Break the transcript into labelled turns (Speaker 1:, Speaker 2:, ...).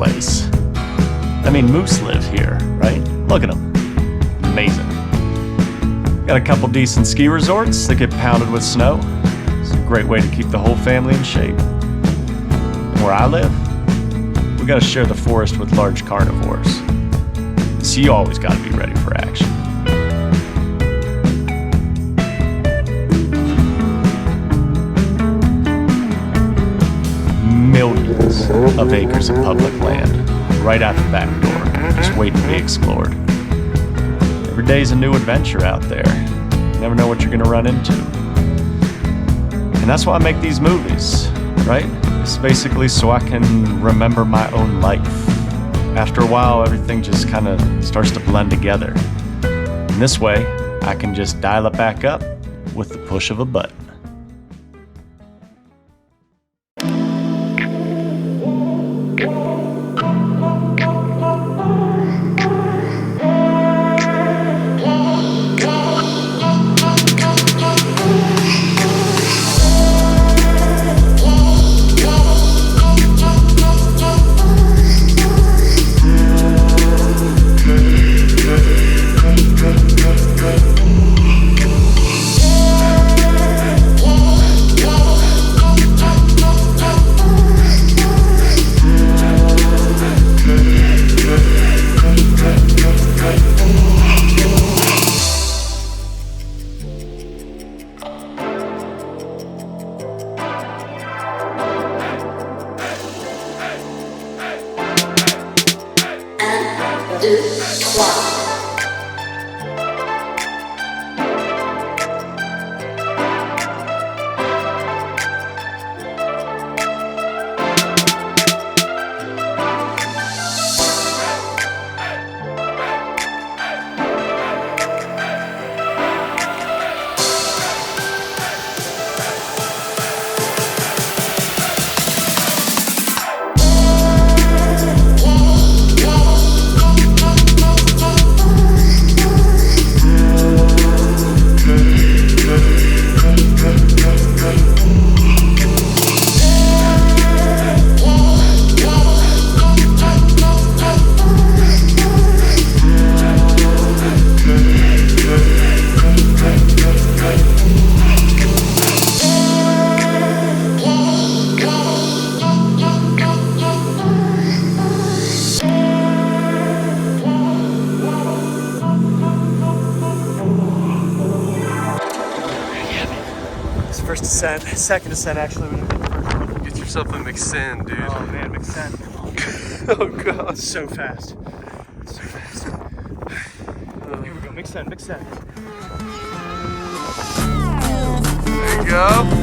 Speaker 1: place. I mean, moose live here, right? Look at them. Amazing. Got a couple decent ski resorts that get pounded with snow. It's a great way to keep the whole family in shape. And where I live, we gotta share the forest with large carnivores. So you always gotta be ready for action. Millions of acres of public land right out the back door, just waiting to be explored. Every day's a new adventure out there. You never know what you're gonna run into. And that's why I make these movies, right? It's basically so I can remember my own life. After a while, everything just kind of starts to blend together. And this way, I can just dial it back up with the push of a button. First descent, second descent actually would have been the first one.
Speaker 2: Get yourself a McSend, dude.
Speaker 1: Oh man, McSend.
Speaker 2: Oh god.
Speaker 1: So fast. So fast. Here we go, McSend.
Speaker 2: There you go.